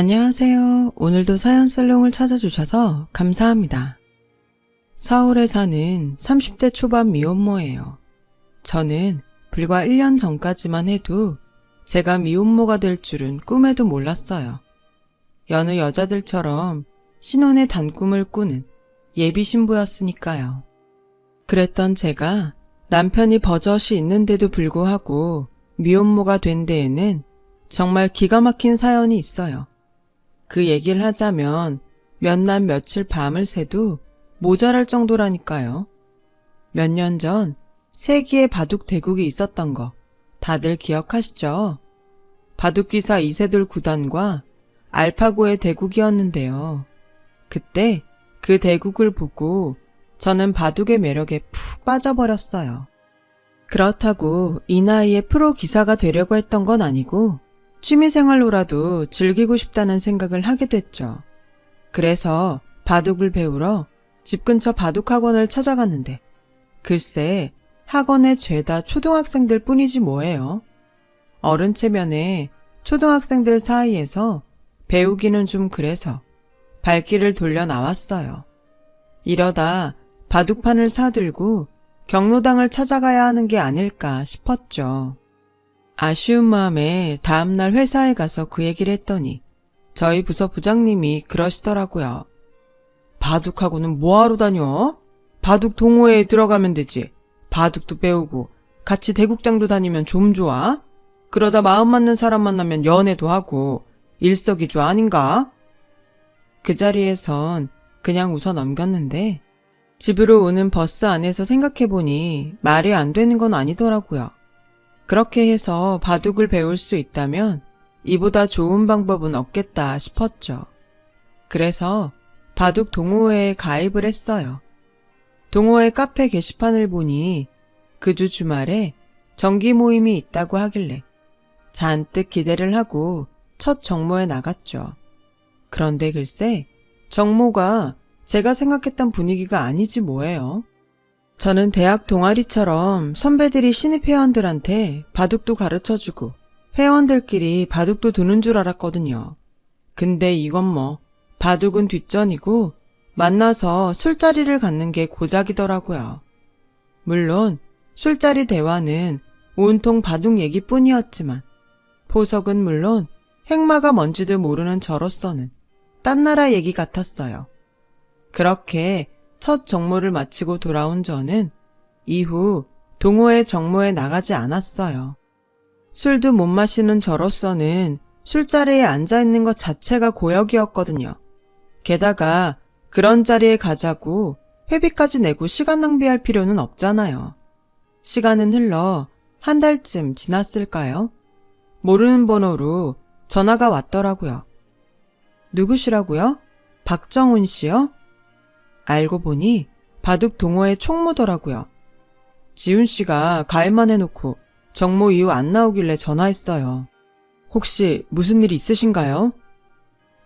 안녕하세요. 오늘도 사연 살롱을 찾아주셔서 감사합니다. 서울에 사는 30대 초반 미혼모예요. 저는 불과 1년 전까지만 해도 제가 미혼모가 될 줄은 꿈에도 몰랐어요. 여느 여자들처럼 신혼의 단꿈을 꾸는 예비 신부였으니까요. 그랬던 제가 남편이 버젓이 있는데도 불구하고 미혼모가 된 데에는 정말 기가 막힌 사연이 있어요. 그 얘기를 하자면 몇 날 며칠 밤을 새도 모자랄 정도라니까요. 몇 년 전 세기의 바둑 대국이 있었던 거 다들 기억하시죠? 바둑기사 이세돌 구단과 알파고의 대국이었는데요. 그때 그 대국을 보고 저는 바둑의 매력에 푹 빠져버렸어요. 그렇다고 이 나이에 프로 기사가 되려고 했던 건 아니고 취미생활로라도 즐기고 싶다는 생각을 하게 됐죠. 그래서 바둑을 배우러 집 근처 바둑학원을 찾아갔는데 글쎄 학원에 죄다 초등학생들 뿐이지 뭐예요. 어른 체면에 초등학생들 사이에서 배우기는 좀 그래서 발길을 돌려 나왔어요. 이러다 바둑판을 사들고 경로당을 찾아가야 하는 게 아닐까 싶었죠. 아쉬운 마음에 다음날 회사에 가서 그 얘기를 했더니 저희 부서 부장님이 그러시더라고요. 바둑하고는 뭐하러 다녀? 바둑 동호회에 들어가면 되지. 바둑도 배우고 같이 대국장도 다니면 좀 좋아? 그러다 마음 맞는 사람 만나면 연애도 하고 일석이조 아닌가? 그 자리에선 그냥 웃어 넘겼는데 집으로 오는 버스 안에서 생각해보니 말이 안 되는 건 아니더라고요. 그렇게 해서 바둑을 배울 수 있다면 이보다 좋은 방법은 없겠다 싶었죠. 그래서 바둑 동호회에 가입을 했어요. 동호회 카페 게시판을 보니 그 주 주말에 정기 모임이 있다고 하길래 잔뜩 기대를 하고 첫 정모에 나갔죠. 그런데 글쎄 정모가 제가 생각했던 분위기가 아니지 뭐예요. 저는 대학 동아리처럼 선배들이 신입 회원들한테 바둑도 가르쳐주고 회원들끼리 바둑도 두는 줄 알았거든요. 근데 이건 뭐 바둑은 뒷전이고 만나서 술자리를 갖는 게 고작이더라고요. 물론 술자리 대화는 온통 바둑 얘기뿐이었지만 보석은 물론 행마가 뭔지도 모르는 저로서는 딴 나라 얘기 같았어요. 그렇게 첫 정모를 마치고 돌아온 저는 이후 동호회 정모에 나가지 않았어요. 술도 못 마시는 저로서는 술자리에 앉아있는 것 자체가 고역이었거든요. 게다가 그런 자리에 가자고 회비까지 내고 시간 낭비할 필요는 없잖아요. 시간은 흘러 한 달쯤 지났을까요? 모르는 번호로 전화가 왔더라고요. 누구시라고요? 박정훈 씨요? 알고 보니 바둑 동호회 총무더라고요. 지훈 씨가 가입만 해놓고 정모 이후 안 나오길래 전화했어요. 혹시 무슨 일 있으신가요?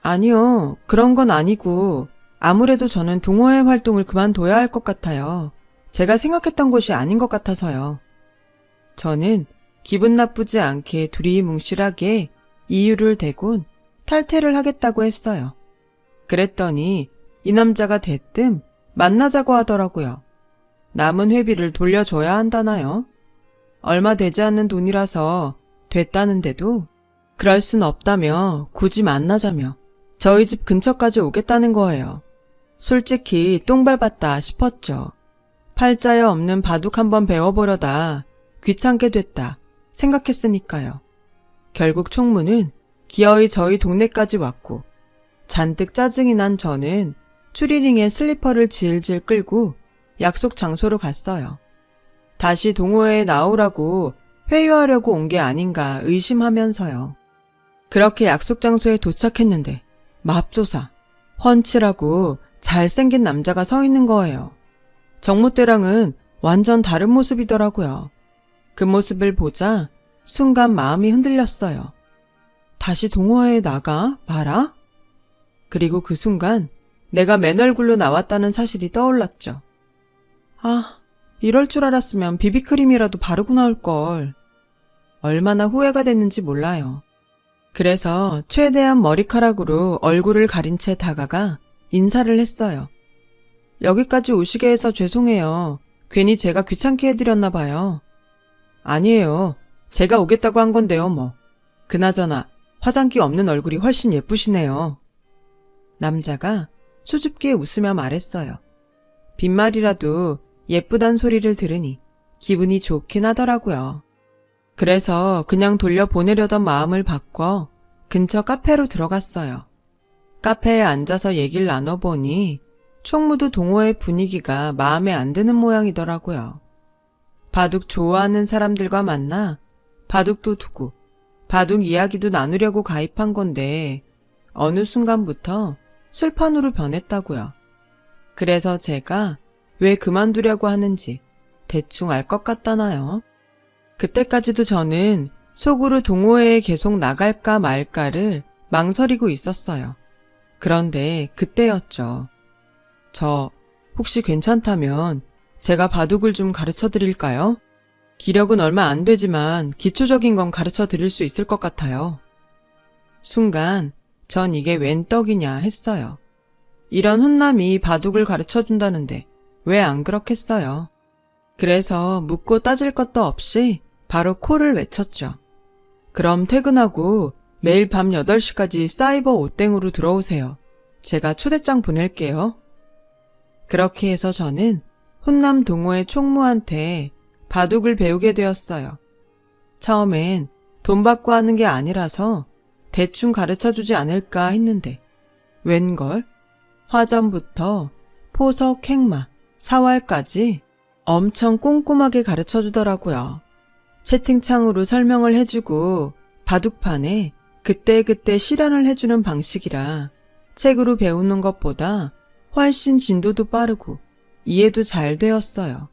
아니요, 그런 건 아니고 아무래도 저는 동호회 활동을 그만둬야 할 것 같아요. 제가 생각했던 곳이 아닌 것 같아서요. 저는 기분 나쁘지 않게 두리뭉실하게 이유를 대곤 탈퇴를 하겠다고 했어요. 그랬더니 이 남자가 대뜸 만나자고 하더라고요. 남은 회비를 돌려줘야 한다나요? 얼마 되지 않는 돈이라서 됐다는데도 그럴 순 없다며 굳이 만나자며 저희 집 근처까지 오겠다는 거예요. 솔직히 똥 밟았다 싶었죠. 팔자에 없는 바둑 한번 배워보려다 귀찮게 됐다 생각했으니까요. 결국 총무는 기어이 저희 동네까지 왔고 잔뜩 짜증이 난 저는 추리닝에 슬리퍼를 질질 끌고 약속 장소로 갔어요. 다시 동호회에 나오라고 회유하려고 온 게 아닌가 의심하면서요. 그렇게 약속 장소에 도착했는데 맙조사, 훤칠하고 잘생긴 남자가 서 있는 거예요. 정모 때랑은 완전 다른 모습이더라고요. 그 모습을 보자 순간 마음이 흔들렸어요. 다시 동호회에 나가 말아? 그리고 그 순간 내가 맨 얼굴로 나왔다는 사실이 떠올랐죠. 아, 이럴 줄 알았으면 비비크림이라도 바르고 나올걸. 얼마나 후회가 됐는지 몰라요. 그래서 최대한 머리카락으로 얼굴을 가린 채 다가가 인사를 했어요. 여기까지 오시게 해서 죄송해요. 괜히 제가 귀찮게 해드렸나 봐요. 아니에요. 제가 오겠다고 한 건데요, 뭐. 그나저나 화장기 없는 얼굴이 훨씬 예쁘시네요. 남자가 수줍게 웃으며 말했어요. 빈말이라도 예쁘단 소리를 들으니 기분이 좋긴 하더라고요. 그래서 그냥 돌려보내려던 마음을 바꿔 근처 카페로 들어갔어요. 카페에 앉아서 얘기를 나눠보니 총무도 동호회 분위기가 마음에 안 드는 모양이더라고요. 바둑 좋아하는 사람들과 만나 바둑도 두고 바둑 이야기도 나누려고 가입한 건데 어느 순간부터 술판으로 변했다고요. 그래서 제가 왜 그만두려고 하는지 대충 알 것 같다나요? 그때까지도 저는 속으로 동호회에 계속 나갈까 말까를 망설이고 있었어요. 그런데 그때였죠. 저 혹시 괜찮다면 제가 바둑을 좀 가르쳐 드릴까요? 기력은 얼마 안 되지만 기초적인 건 가르쳐 드릴 수 있을 것 같아요. 순간 전 이게 웬 떡이냐 했어요. 이런 훈남이 바둑을 가르쳐 준다는데 왜 안 그렇겠어요. 그래서 묻고 따질 것도 없이 바로 콜을 외쳤죠. 그럼 퇴근하고 매일 밤 8시까지 사이버 오땡으로 들어오세요. 제가 초대장 보낼게요. 그렇게 해서 저는 훈남 동호회 총무한테 바둑을 배우게 되었어요. 처음엔 돈 받고 하는 게 아니라서 대충 가르쳐주지 않을까 했는데 웬걸? 화전부터 포석, 행마, 사활까지 엄청 꼼꼼하게 가르쳐주더라고요. 채팅창으로 설명을 해주고 바둑판에 그때그때 실현을 해주는 방식이라 책으로 배우는 것보다 훨씬 진도도 빠르고 이해도 잘 되었어요.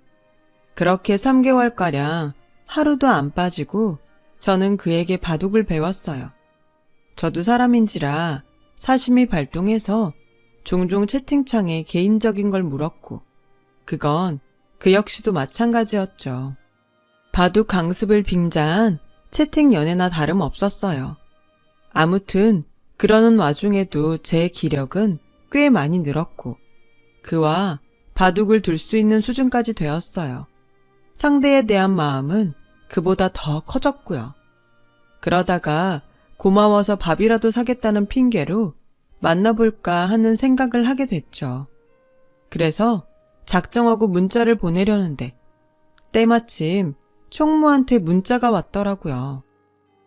그렇게 3개월가량 하루도 안 빠지고 저는 그에게 바둑을 배웠어요. 저도 사람인지라 사심이 발동해서 종종 채팅창에 개인적인 걸 물었고 그건 그 역시도 마찬가지였죠. 바둑 강습을 빙자한 채팅 연애나 다름없었어요. 아무튼 그러는 와중에도 제 기력은 꽤 많이 늘었고 그와 바둑을 둘 수 있는 수준까지 되었어요. 상대에 대한 마음은 그보다 더 커졌고요. 그러다가 고마워서 밥이라도 사겠다는 핑계로 만나볼까 하는 생각을 하게 됐죠. 그래서 작정하고 문자를 보내려는데 때마침 총무한테 문자가 왔더라고요.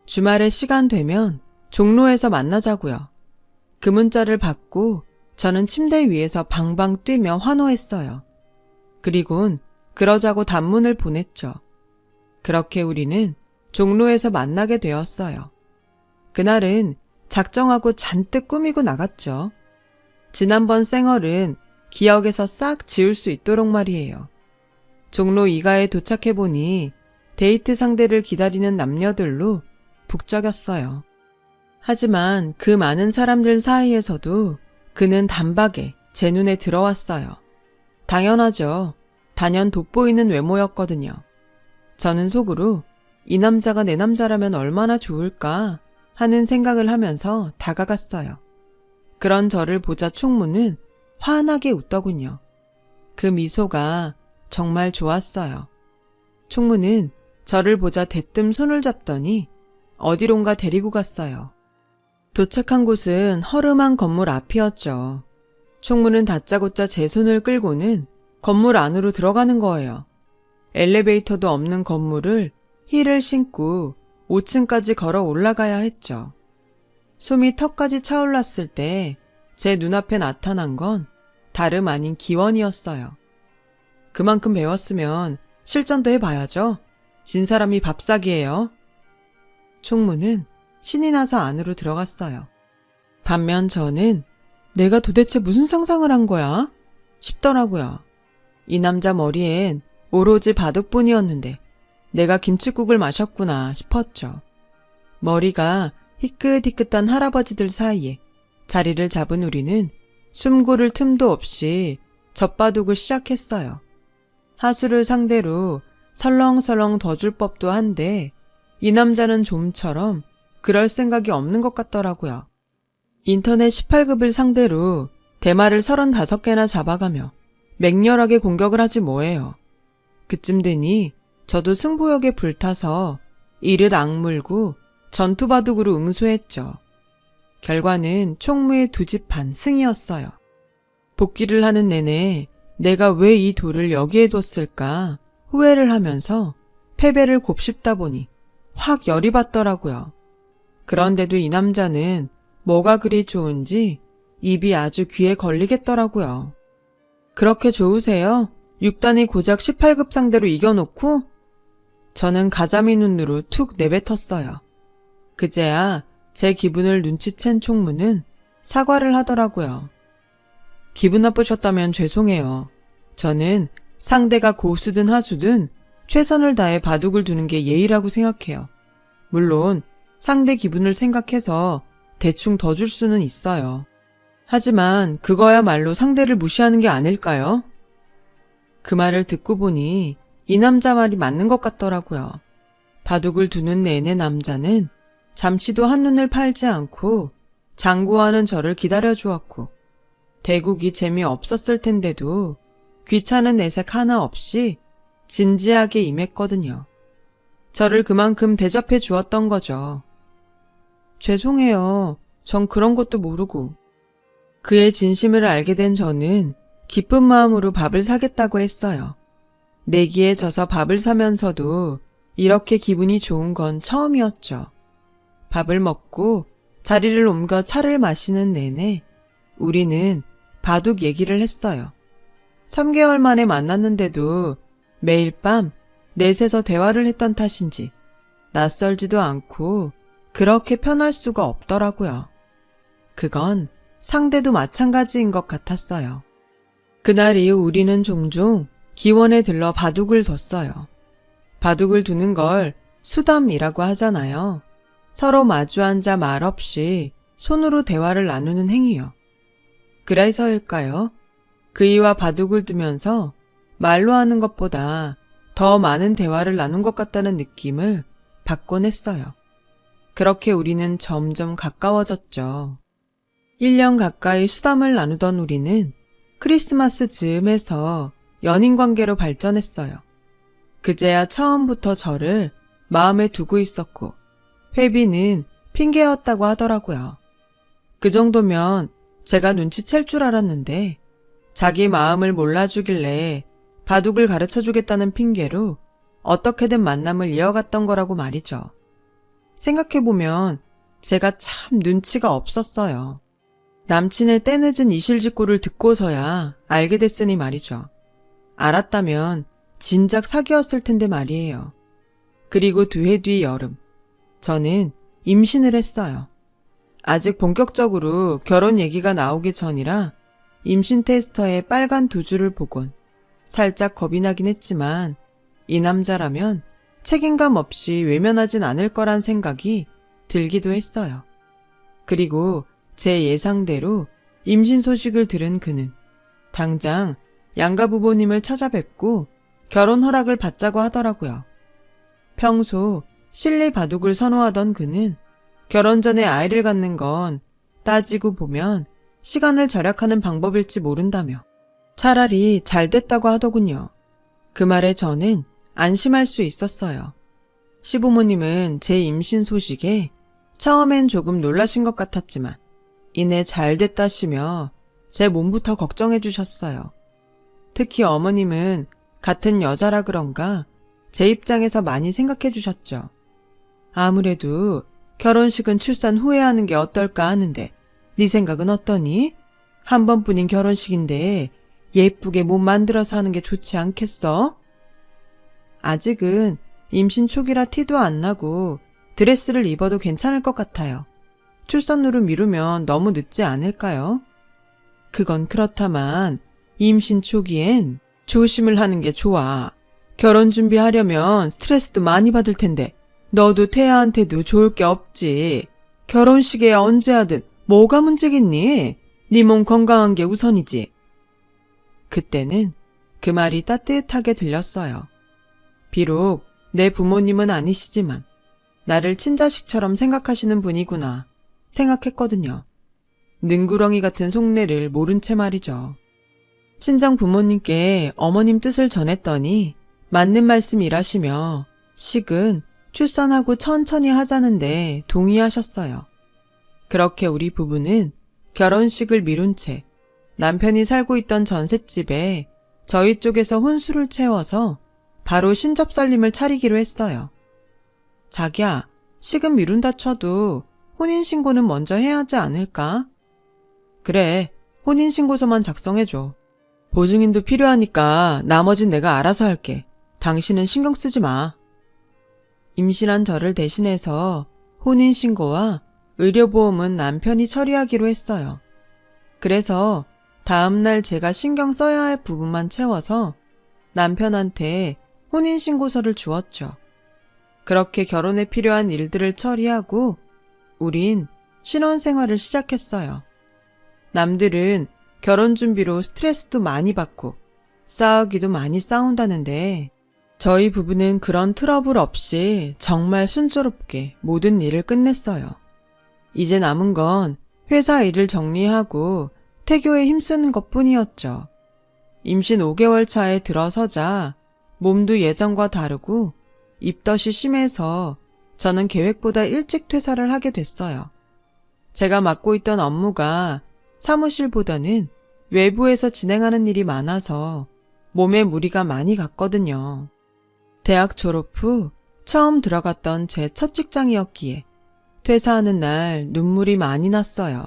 주말에 시간 되면 종로에서 만나자고요. 그 문자를 받고 저는 침대 위에서 방방 뛰며 환호했어요. 그리곤 그러자고 단문을 보냈죠. 그렇게 우리는 종로에서 만나게 되었어요. 그날은 작정하고 잔뜩 꾸미고 나갔죠. 지난번 쌩얼은 기억에서 싹 지울 수 있도록 말이에요. 종로 2가에 도착해보니 데이트 상대를 기다리는 남녀들로 북적였어요. 하지만 그 많은 사람들 사이에서도 그는 단박에 제 눈에 들어왔어요. 당연하죠. 단연 돋보이는 외모였거든요. 저는 속으로 이 남자가 내 남자라면 얼마나 좋을까 하는 생각을 하면서 다가갔어요. 그런 저를 보자 총무는 환하게 웃더군요. 그 미소가 정말 좋았어요. 총무는 저를 보자 대뜸 손을 잡더니 어디론가 데리고 갔어요. 도착한 곳은 허름한 건물 앞이었죠. 총무는 다짜고짜 제 손을 끌고는 건물 안으로 들어가는 거예요. 엘리베이터도 없는 건물을 힐을 신고 5층까지 걸어 올라가야 했죠. 숨이 턱까지 차올랐을 때 제 눈앞에 나타난 건 다름 아닌 기원이었어요. 그만큼 배웠으면 실전도 해봐야죠. 진 사람이 밥사기예요. 총무는 신이 나서 안으로 들어갔어요. 반면 저는 내가 도대체 무슨 상상을 한 거야? 싶더라고요. 이 남자 머리엔 오로지 바둑뿐이었는데 내가 김칫국을 마셨구나 싶었죠. 머리가 희끗희끗한 할아버지들 사이에 자리를 잡은 우리는 숨 고를 틈도 없이 젖바둑을 시작했어요. 하수를 상대로 설렁설렁 더 줄 법도 한데 이 남자는 좀처럼 그럴 생각이 없는 것 같더라고요. 인터넷 18급을 상대로 대마를 35개나 잡아가며 맹렬하게 공격을 하지 뭐예요. 그쯤 되니 저도 승부욕에 불타서 이를 악물고 전투바둑으로 응수했죠. 결과는 총무의 2집 반 승이었어요. 복귀를 하는 내내 내가 왜 이 돌을 여기에 뒀을까 후회를 하면서 패배를 곱씹다 보니 확 열이 받더라고요. 그런데도 이 남자는 뭐가 그리 좋은지 입이 아주 귀에 걸리겠더라고요. 그렇게 좋으세요? 6단이 고작 18급 상대로 이겨놓고? 저는 가자미 눈으로 툭 내뱉었어요. 그제야 제 기분을 눈치챈 총무는 사과를 하더라고요. 기분 나쁘셨다면 죄송해요. 저는 상대가 고수든 하수든 최선을 다해 바둑을 두는 게 예의라고 생각해요. 물론 상대 기분을 생각해서 대충 더 줄 수는 있어요. 하지만 그거야말로 상대를 무시하는 게 아닐까요? 그 말을 듣고 보니 이 남자 말이 맞는 것 같더라고요. 바둑을 두는 내내 남자는 잠시도 한눈을 팔지 않고 장구하는 저를 기다려주었고 대국이 재미없었을 텐데도 귀찮은 내색 하나 없이 진지하게 임했거든요. 저를 그만큼 대접해 주었던 거죠. 죄송해요. 전 그런 것도 모르고. 그의 진심을 알게 된 저는 기쁜 마음으로 밥을 사겠다고 했어요. 내기에 져서 밥을 사면서도 이렇게 기분이 좋은 건 처음이었죠. 밥을 먹고 자리를 옮겨 차를 마시는 내내 우리는 바둑 얘기를 했어요. 3개월 만에 만났는데도 매일 밤 넷에서 대화를 했던 탓인지 낯설지도 않고 그렇게 편할 수가 없더라고요. 그건 상대도 마찬가지인 것 같았어요. 그날 이후 우리는 종종 기원에 들러 바둑을 뒀어요. 바둑을 두는 걸 수담이라고 하잖아요. 서로 마주 앉아 말없이 손으로 대화를 나누는 행위요. 그래서일까요? 그이와 바둑을 두면서 말로 하는 것보다 더 많은 대화를 나눈 것 같다는 느낌을 받곤 했어요. 그렇게 우리는 점점 가까워졌죠. 1년 가까이 수담을 나누던 우리는 크리스마스 즈음에서 연인 관계로 발전했어요. 그제야 처음부터 저를 마음에 두고 있었고 회비는 핑계였다고 하더라고요. 그 정도면 제가 눈치챌 줄 알았는데 자기 마음을 몰라주길래 바둑을 가르쳐주겠다는 핑계로 어떻게든 만남을 이어갔던 거라고 말이죠. 생각해보면 제가 참 눈치가 없었어요. 남친의 때늦은 이실직고를 듣고서야 알게 됐으니 말이죠. 알았다면 진작 사귀었을 텐데 말이에요. 그리고 2해 뒤 여름, 저는 임신을 했어요. 아직 본격적으로 결혼 얘기가 나오기 전이라 임신 테스터의 빨간 2줄을 보곤 살짝 겁이 나긴 했지만 이 남자라면 책임감 없이 외면하진 않을 거란 생각이 들기도 했어요. 그리고 제 예상대로 임신 소식을 들은 그는 당장 양가 부모님을 찾아뵙고 결혼 허락을 받자고 하더라고요. 평소 실내 바둑을 선호하던 그는 결혼 전에 아이를 갖는 건 따지고 보면 시간을 절약하는 방법일지 모른다며 차라리 잘 됐다고 하더군요. 그 말에 저는 안심할 수 있었어요. 시부모님은 제 임신 소식에 처음엔 조금 놀라신 것 같았지만 이내 잘 됐다시며 제 몸부터 걱정해 주셨어요. 특히 어머님은 같은 여자라 그런가 제 입장에서 많이 생각해 주셨죠. 아무래도 결혼식은 출산 후에 하는 게 어떨까 하는데 네 생각은 어떠니? 한 번뿐인 결혼식인데 예쁘게 몸 만들어서 하는 게 좋지 않겠어? 아직은 임신 초기라 티도 안 나고 드레스를 입어도 괜찮을 것 같아요. 출산으로 미루면 너무 늦지 않을까요? 그건 그렇다만 임신 초기엔 조심을 하는 게 좋아. 결혼 준비하려면 스트레스도 많이 받을 텐데 너도 태아한테도 좋을 게 없지. 결혼식에 언제 하든 뭐가 문제겠니? 네 몸 건강한 게 우선이지. 그때는 그 말이 따뜻하게 들렸어요. 비록 내 부모님은 아니시지만 나를 친자식처럼 생각하시는 분이구나 생각했거든요. 능구렁이 같은 속내를 모른 채 말이죠. 친정 부모님께 어머님 뜻을 전했더니 맞는 말씀이라시며 식은 출산하고 천천히 하자는데 동의하셨어요. 그렇게 우리 부부는 결혼식을 미룬 채 남편이 살고 있던 전셋집에 저희 쪽에서 혼수를 채워서 바로 신접살림을 차리기로 했어요. 자기야, 식은 미룬다 쳐도 혼인신고는 먼저 해야 하지 않을까? 그래, 혼인신고서만 작성해줘. 보증인도 필요하니까 나머진 내가 알아서 할게. 당신은 신경 쓰지 마. 임신한 저를 대신해서 혼인신고와 의료보험은 남편이 처리하기로 했어요. 그래서 다음날 제가 신경 써야 할 부분만 채워서 남편한테 혼인신고서를 주었죠. 그렇게 결혼에 필요한 일들을 처리하고 우린 신혼생활을 시작했어요. 남들은 결혼 준비로 스트레스도 많이 받고 싸우기도 많이 싸운다는데 저희 부부는 그런 트러블 없이 정말 순조롭게 모든 일을 끝냈어요. 이제 남은 건 회사 일을 정리하고 태교에 힘쓰는 것뿐이었죠. 임신 5개월 차에 들어서자 몸도 예전과 다르고 입덧이 심해서 저는 계획보다 일찍 퇴사를 하게 됐어요. 제가 맡고 있던 업무가 사무실보다는 외부에서 진행하는 일이 많아서 몸에 무리가 많이 갔거든요. 대학 졸업 후 처음 들어갔던 제 첫 직장이었기에 퇴사하는 날 눈물이 많이 났어요.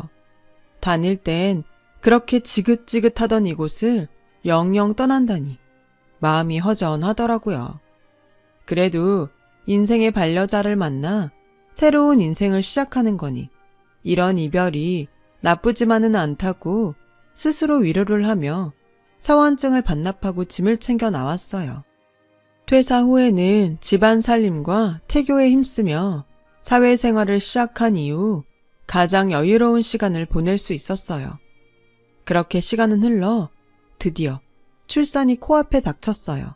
다닐 땐 그렇게 지긋지긋하던 이곳을 영영 떠난다니 마음이 허전하더라고요. 그래도 인생의 반려자를 만나 새로운 인생을 시작하는 거니 이런 이별이 나쁘지만은 않다고 스스로 위로를 하며 사원증을 반납하고 짐을 챙겨 나왔어요. 퇴사 후에는 집안 살림과 태교에 힘쓰며 사회생활을 시작한 이후 가장 여유로운 시간을 보낼 수 있었어요. 그렇게 시간은 흘러 드디어 출산이 코앞에 닥쳤어요.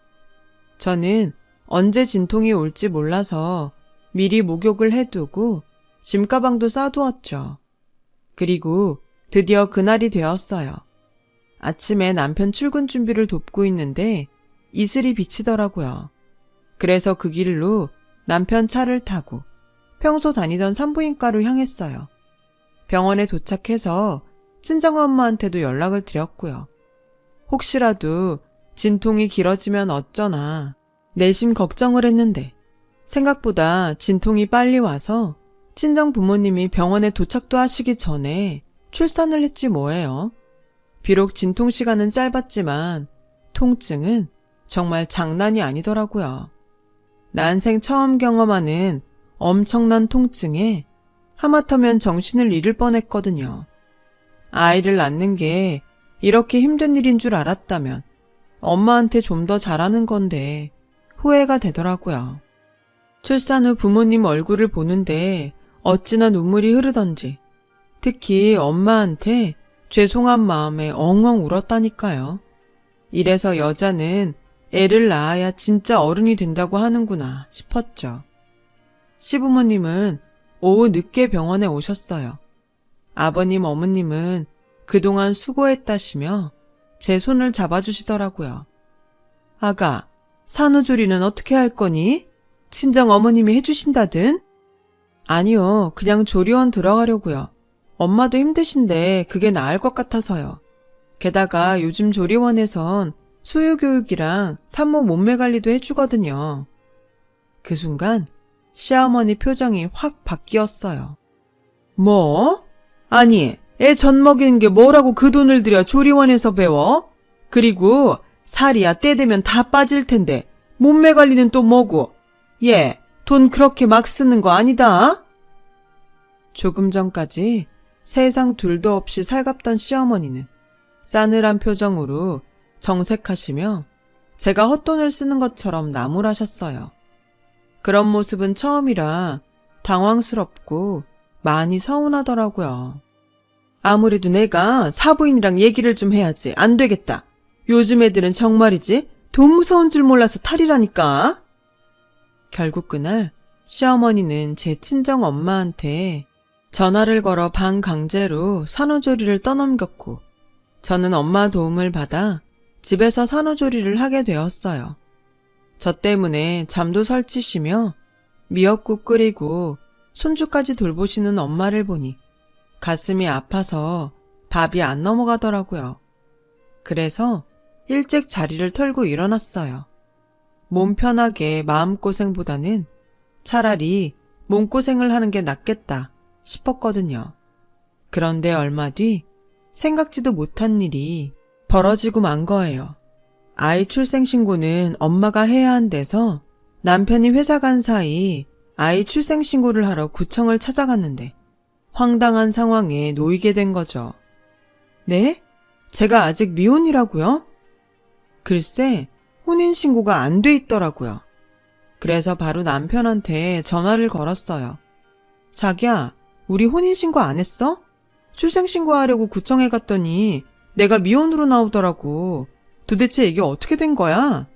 저는 언제 진통이 올지 몰라서 미리 목욕을 해두고 짐가방도 싸두었죠. 그리고 드디어 그날이 되었어요. 아침에 남편 출근 준비를 돕고 있는데 이슬이 비치더라고요. 그래서 그 길로 남편 차를 타고 평소 다니던 산부인과로 향했어요. 병원에 도착해서 친정엄마한테도 연락을 드렸고요. 혹시라도 진통이 길어지면 어쩌나 내심 걱정을 했는데 생각보다 진통이 빨리 와서 친정 부모님이 병원에 도착도 하시기 전에 출산을 했지 뭐예요. 비록 진통 시간은 짧았지만 통증은 정말 장난이 아니더라고요. 난생 처음 경험하는 엄청난 통증에 하마터면 정신을 잃을 뻔했거든요. 아이를 낳는 게 이렇게 힘든 일인 줄 알았다면 엄마한테 좀 더 잘하는 건데 후회가 되더라고요. 출산 후 부모님 얼굴을 보는데 어찌나 눈물이 흐르던지 특히 엄마한테 죄송한 마음에 엉엉 울었다니까요. 이래서 여자는 애를 낳아야 진짜 어른이 된다고 하는구나 싶었죠. 시부모님은 오후 늦게 병원에 오셨어요. 아버님, 어머님은 그동안 수고했다시며 제 손을 잡아주시더라고요. 아가, 산후조리는 어떻게 할 거니? 친정 어머님이 해주신다든? 아니요, 그냥 조리원 들어가려고요. 엄마도 힘드신데 그게 나을 것 같아서요. 게다가 요즘 조리원에선 수유교육이랑 산모 몸매 관리도 해주거든요. 그 순간 시어머니 표정이 확 바뀌었어요. 뭐? 아니, 애 젖 먹이는 게 뭐라고 그 돈을 들여 조리원에서 배워? 그리고 살이야 때 되면 다 빠질 텐데 몸매 관리는 또 뭐고? 얘, 돈 그렇게 막 쓰는 거 아니다? 조금 전까지 세상 둘도 없이 살갑던 시어머니는 싸늘한 표정으로 정색하시며 제가 헛돈을 쓰는 것처럼 나무라셨어요. 그런 모습은 처음이라 당황스럽고 많이 서운하더라고요. 아무래도 내가 사부인이랑 얘기를 좀 해야지. 안 되겠다. 요즘 애들은 정말이지 돈 무서운 줄 몰라서 탈이라니까. 결국 그날 시어머니는 제 친정 엄마한테 전화를 걸어 반강제로 산후조리를 떠넘겼고 저는 엄마 도움을 받아 집에서 산후조리를 하게 되었어요. 저 때문에 잠도 설치시며 미역국 끓이고 손주까지 돌보시는 엄마를 보니 가슴이 아파서 밥이 안 넘어가더라고요. 그래서 일찍 자리를 털고 일어났어요. 몸 편하게 마음고생보다는 차라리 몸고생을 하는 게 낫겠다 싶었거든요. 그런데 얼마 뒤 생각지도 못한 일이 벌어지고 만 거예요. 아이 출생신고는 엄마가 해야 한대서 남편이 회사 간 사이 아이 출생신고를 하러 구청을 찾아갔는데 황당한 상황에 놓이게 된 거죠. 네? 제가 아직 미혼이라고요? 글쎄, 혼인신고가 안 돼 있더라고요. 그래서 바로 남편한테 전화를 걸었어요. 자기야, 우리 혼인신고 안 했어? 출생신고하려고 구청에 갔더니 내가 미혼으로 나오더라고. 도대체 이게 어떻게 된 거야?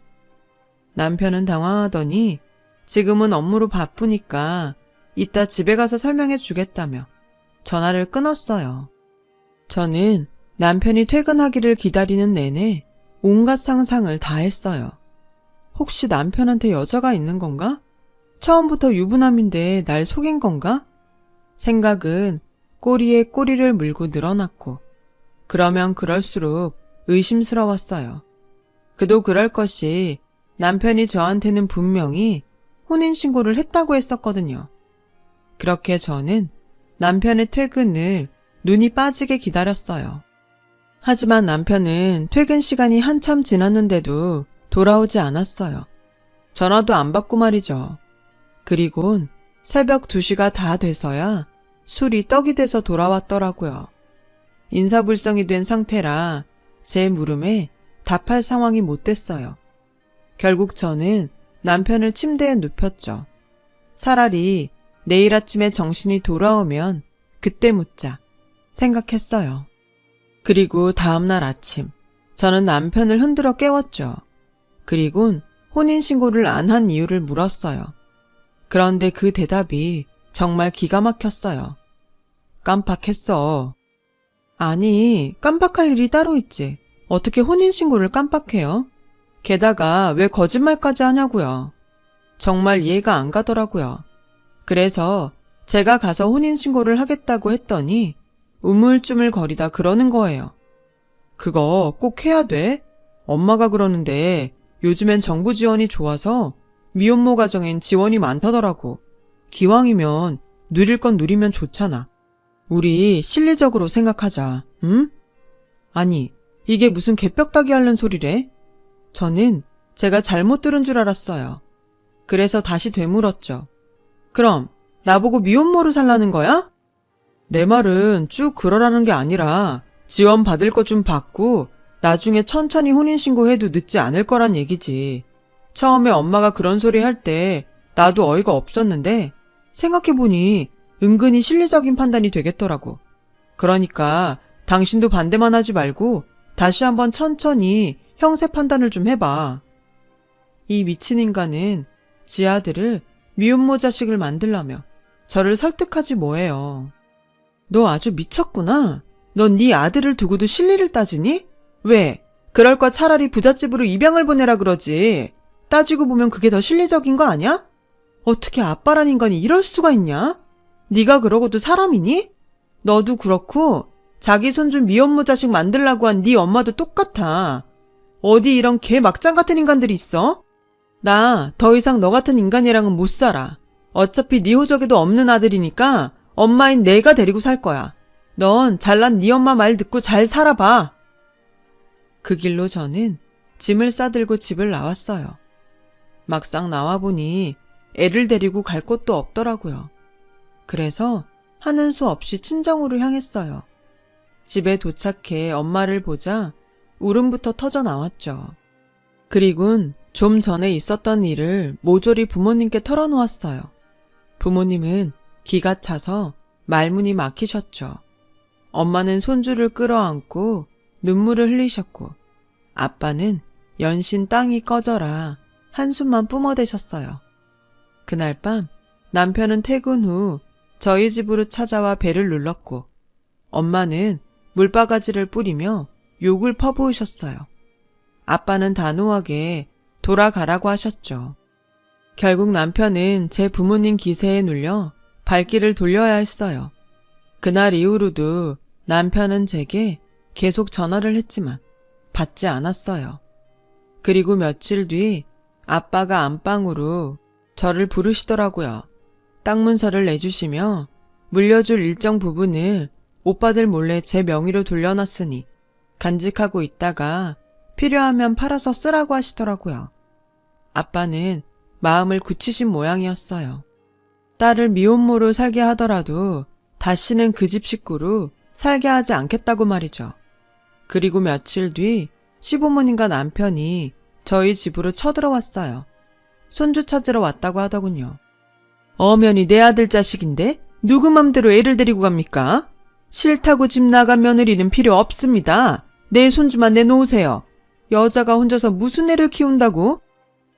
남편은 당황하더니 지금은 업무로 바쁘니까 이따 집에 가서 설명해 주겠다며 전화를 끊었어요. 저는 남편이 퇴근하기를 기다리는 내내 온갖 상상을 다 했어요. 혹시 남편한테 여자가 있는 건가? 처음부터 유부남인데 날 속인 건가? 생각은 꼬리에 꼬리를 물고 늘어났고 그러면 그럴수록 의심스러웠어요. 그도 그럴 것이 남편이 저한테는 분명히 혼인신고를 했다고 했었거든요. 그렇게 저는 남편의 퇴근을 눈이 빠지게 기다렸어요. 하지만 남편은 퇴근 시간이 한참 지났는데도 돌아오지 않았어요. 전화도 안 받고 말이죠. 그리곤 새벽 2시가 다 돼서야 술이 떡이 돼서 돌아왔더라고요. 인사불성이 된 상태라 제 물음에 답할 상황이 못 됐어요. 결국 저는 남편을 침대에 눕혔죠. 차라리 내일 아침에 정신이 돌아오면 그때 묻자 생각했어요. 그리고 다음날 아침 저는 남편을 흔들어 깨웠죠. 그리곤 혼인신고를 안 한 이유를 물었어요. 그런데 그 대답이 정말 기가 막혔어요. 깜빡했어. 아니, 깜빡할 일이 따로 있지. 어떻게 혼인신고를 깜빡해요? 게다가 왜 거짓말까지 하냐고요. 정말 이해가 안 가더라고요. 그래서 제가 가서 혼인신고를 하겠다고 했더니 우물쭈물 거리다 그러는 거예요. 그거 꼭 해야 돼? 엄마가 그러는데 요즘엔 정부 지원이 좋아서 미혼모 가정엔 지원이 많다더라고. 기왕이면 누릴 건 누리면 좋잖아. 우리 실리적으로 생각하자, 응? 아니, 이게 무슨 개벽다귀 앓는 소리래? 저는 제가 잘못 들은 줄 알았어요. 그래서 다시 되물었죠. 그럼 나보고 미혼모로 살라는 거야? 내 말은 쭉 그러라는 게 아니라 지원 받을 거 좀 받고 나중에 천천히 혼인신고해도 늦지 않을 거란 얘기지. 처음에 엄마가 그런 소리 할 때 나도 어이가 없었는데 생각해보니 은근히 실리적인 판단이 되겠더라고. 그러니까 당신도 반대만 하지 말고 다시 한번 천천히 형세 판단을 좀 해봐. 이 미친 인간은 지 아들을 미혼모 자식을 만들라며 저를 설득하지 뭐해요. 너 아주 미쳤구나. 넌 네 아들을 두고도 실리를 따지니? 왜? 그럴 거 차라리 부잣집으로 입양을 보내라 그러지. 따지고 보면 그게 더 실리적인 거 아니야? 어떻게 아빠란 인간이 이럴 수가 있냐? 네가 그러고도 사람이니? 너도 그렇고 자기 손주 미혼모 자식 만들라고 한 네 엄마도 똑같아. 어디 이런 개 막장 같은 인간들이 있어? 나 더 이상 너 같은 인간이랑은 못 살아. 어차피 네 호적에도 없는 아들이니까 엄마인 내가 데리고 살 거야. 넌 잘난 네 엄마 말 듣고 잘 살아봐. 그 길로 저는 짐을 싸들고 집을 나왔어요. 막상 나와보니 애를 데리고 갈 곳도 없더라고요. 그래서 하는 수 없이 친정으로 향했어요. 집에 도착해 엄마를 보자 울음부터 터져 나왔죠. 그리곤 좀 전에 있었던 일을 모조리 부모님께 털어놓았어요. 부모님은 기가 차서 말문이 막히셨죠. 엄마는 손주를 끌어안고 눈물을 흘리셨고 아빠는 연신 땅이 꺼져라 한숨만 뿜어대셨어요. 그날 밤 남편은 퇴근 후 저희 집으로 찾아와 배를 눌렀고 엄마는 물바가지를 뿌리며 욕을 퍼부으셨어요. 아빠는 단호하게 돌아가라고 하셨죠. 결국 남편은 제 부모님 기세에 눌려 발길을 돌려야 했어요. 그날 이후로도 남편은 제게 계속 전화를 했지만 받지 않았어요. 그리고 며칠 뒤 아빠가 안방으로 저를 부르시더라고요. 땅 문서를 내주시며 물려줄 일정 부분을 오빠들 몰래 제 명의로 돌려놨으니 간직하고 있다가 필요하면 팔아서 쓰라고 하시더라고요. 아빠는 마음을 굳히신 모양이었어요. 딸을 미혼모로 살게 하더라도 다시는 그 집 식구로 살게 하지 않겠다고 말이죠. 그리고 며칠 뒤 시부모님과 남편이 저희 집으로 쳐들어왔어요. 손주 찾으러 왔다고 하더군요. 어머니 내 아들 자식인데 누구 맘대로 애를 데리고 갑니까? 싫다고 집 나간 며느리는 필요 없습니다. 내 손주만 내놓으세요. 여자가 혼자서 무슨 애를 키운다고?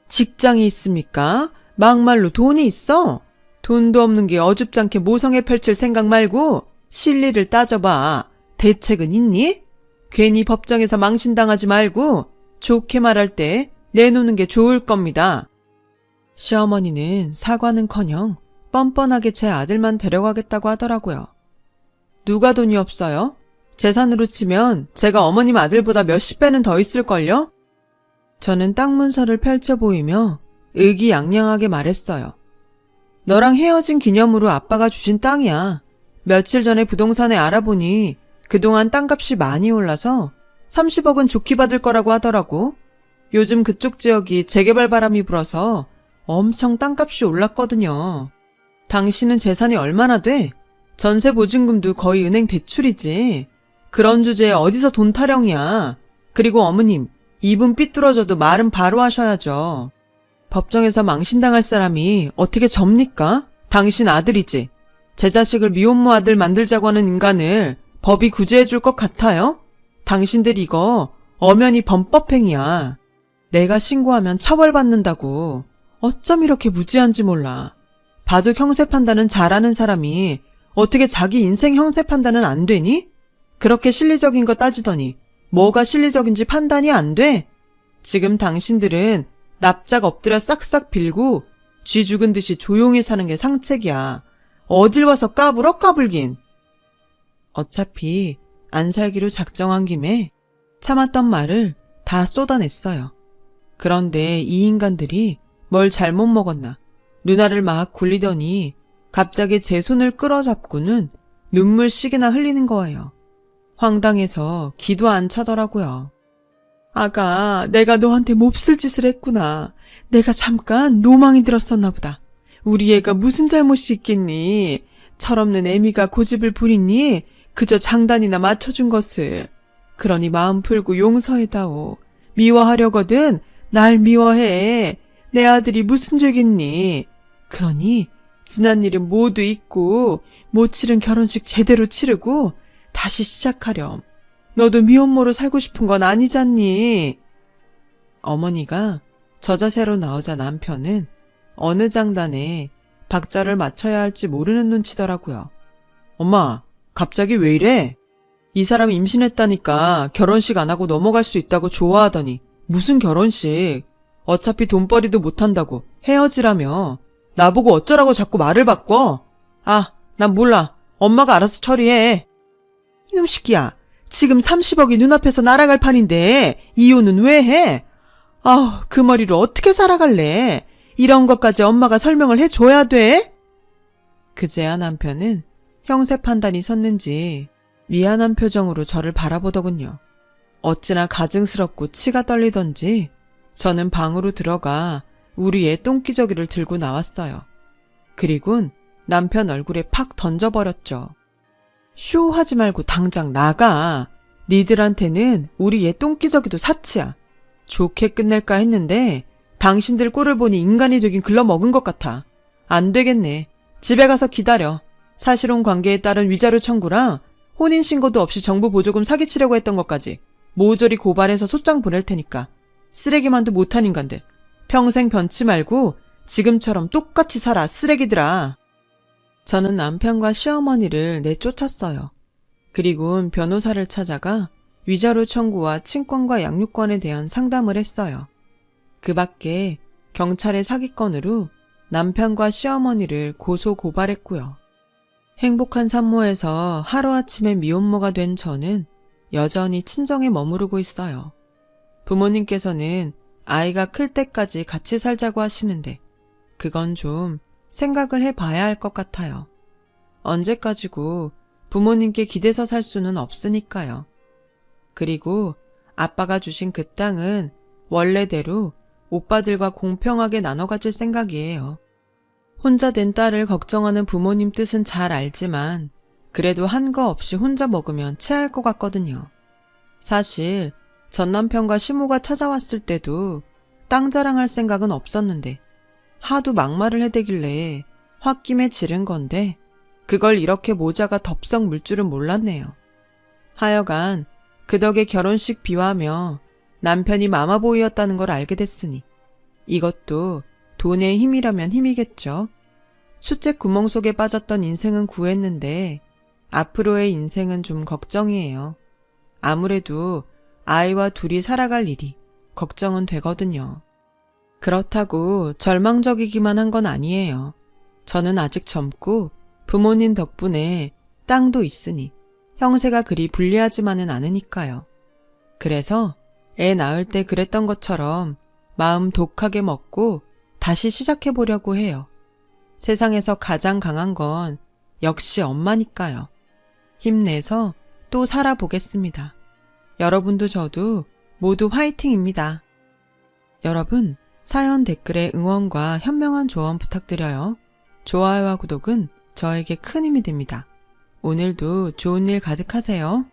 직장이 있습니까? 막말로 돈이 있어? 돈도 없는 게 어줍잖게 모성애 펼칠 생각 말고 실리를 따져봐. 대책은 있니? 괜히 법정에서 망신당하지 말고 좋게 말할 때 내놓는 게 좋을 겁니다. 시어머니는 사과는커녕 뻔뻔하게 제 아들만 데려가겠다고 하더라고요. 누가 돈이 없어요? 재산으로 치면 제가 어머님 아들보다 몇십 배는 더 있을걸요? 저는 땅 문서를 펼쳐 보이며 의기양양하게 말했어요. 너랑 헤어진 기념으로 아빠가 주신 땅이야. 며칠 전에 부동산에 알아보니 그동안 땅값이 많이 올라서 30억은 좋게 받을 거라고 하더라고. 요즘 그쪽 지역이 재개발 바람이 불어서 엄청 땅값이 올랐거든요. 당신은 재산이 얼마나 돼? 전세 보증금도 거의 은행 대출이지. 그런 주제에 어디서 돈 타령이야. 그리고 어머님, 입은 삐뚤어져도 말은 바로 하셔야죠. 법정에서 망신당할 사람이 어떻게 접니까? 당신 아들이지. 제 자식을 미혼모 아들 만들자고 하는 인간을 법이 구제해 줄 것 같아요? 당신들 이거 엄연히 범법행위야. 내가 신고하면 처벌받는다고. 어쩜 이렇게 무지한지 몰라. 바둑 형세 판단은 잘하는 사람이 어떻게 자기 인생 형세 판단은 안 되니? 그렇게 실리적인 거 따지더니 뭐가 실리적인지 판단이 안 돼? 지금 당신들은 납작 엎드려 싹싹 빌고 쥐 죽은 듯이 조용히 사는 게 상책이야. 어딜 와서 까불어 까불긴. 어차피 안 살기로 작정한 김에 참았던 말을 다 쏟아냈어요. 그런데 이 인간들이 뭘 잘못 먹었나. 누나를 막 굴리더니 갑자기 제 손을 끌어잡고는 눈물씩이나 흘리는 거예요. 황당해서 기도 안 차더라고요. 아가, 내가 너한테 몹쓸 짓을 했구나. 내가 잠깐 노망이 들었었나 보다. 우리 애가 무슨 잘못이 있겠니? 철없는 애미가 고집을 부리니 그저 장단이나 맞춰준 것을. 그러니 마음 풀고 용서해다오. 미워하려거든 날 미워해. 내 아들이 무슨 죄겠니? 그러니 지난 일은 모두 잊고 못 치른 결혼식 제대로 치르고 다시 시작하렴. 너도 미혼모로 살고 싶은 건 아니잖니? 어머니가 저 자세로 나오자 남편은 어느 장단에 박자를 맞춰야 할지 모르는 눈치더라고요. 엄마, 갑자기 왜 이래? 이 사람 임신했다니까 결혼식 안 하고 넘어갈 수 있다고 좋아하더니 무슨 결혼식? 어차피 돈벌이도 못한다고 헤어지라며. 나보고 어쩌라고 자꾸 말을 바꿔? 아, 난 몰라. 엄마가 알아서 처리해. 이놈 새끼야. 지금 30억이 눈앞에서 날아갈 판인데 이혼은 왜 해? 아우, 그 머리로 어떻게 살아갈래? 이런 것까지 엄마가 설명을 해줘야 돼? 그제야 남편은 형세 판단이 섰는지 미안한 표정으로 저를 바라보더군요. 어찌나 가증스럽고 치가 떨리던지 저는 방으로 들어가 우리 애 똥기저귀를 들고 나왔어요. 그리곤 남편 얼굴에 팍 던져버렸죠. 쇼하지 말고 당장 나가. 니들한테는 우리 얘 똥기저귀도 사치야. 좋게 끝낼까 했는데 당신들 꼴을 보니 인간이 되긴 글러먹은 것 같아. 안 되겠네. 집에 가서 기다려. 사실혼 관계에 따른 위자료 청구랑 혼인신고도 없이 정부 보조금 사기치려고 했던 것까지 모조리 고발해서 소장 보낼 테니까. 쓰레기만도 못한 인간들. 평생 변치 말고 지금처럼 똑같이 살아, 쓰레기들아. 저는 남편과 시어머니를 내쫓았어요. 그리곤 변호사를 찾아가 위자료 청구와 친권과 양육권에 대한 상담을 했어요. 그 밖에 경찰의 사기건으로 남편과 시어머니를 고소 고발했고요. 행복한 산모에서 하루아침에 미혼모가 된 저는 여전히 친정에 머무르고 있어요. 부모님께서는 아이가 클 때까지 같이 살자고 하시는데 그건 좀 생각을 해봐야 할 것 같아요. 언제까지고 부모님께 기대서 살 수는 없으니까요. 그리고 아빠가 주신 그 땅은 원래대로 오빠들과 공평하게 나눠 가질 생각이에요. 혼자 된 딸을 걱정하는 부모님 뜻은 잘 알지만 그래도 한 거 없이 혼자 먹으면 체할 것 같거든요. 사실 전 남편과 시모가 찾아왔을 때도 땅 자랑할 생각은 없었는데 하도 막말을 해대길래 홧김에 지른 건데 그걸 이렇게 모자가 덥석 물 줄은 몰랐네요. 하여간 그 덕에 결혼식 비화며 남편이 마마보이였다는 걸 알게 됐으니 이것도 돈의 힘이라면 힘이겠죠. 숫제 구멍 속에 빠졌던 인생은 구했는데 앞으로의 인생은 좀 걱정이에요. 아무래도 아이와 둘이 살아갈 일이 걱정은 되거든요. 그렇다고 절망적이기만 한 건 아니에요. 저는 아직 젊고 부모님 덕분에 땅도 있으니 형세가 그리 불리하지만은 않으니까요. 그래서 애 낳을 때 그랬던 것처럼 마음 독하게 먹고 다시 시작해보려고 해요. 세상에서 가장 강한 건 역시 엄마니까요. 힘내서 또 살아보겠습니다. 여러분도 저도 모두 화이팅입니다. 여러분, 사연 댓글에 응원과 현명한 조언 부탁드려요. 좋아요와 구독은 저에게 큰 힘이 됩니다. 오늘도 좋은 일 가득하세요.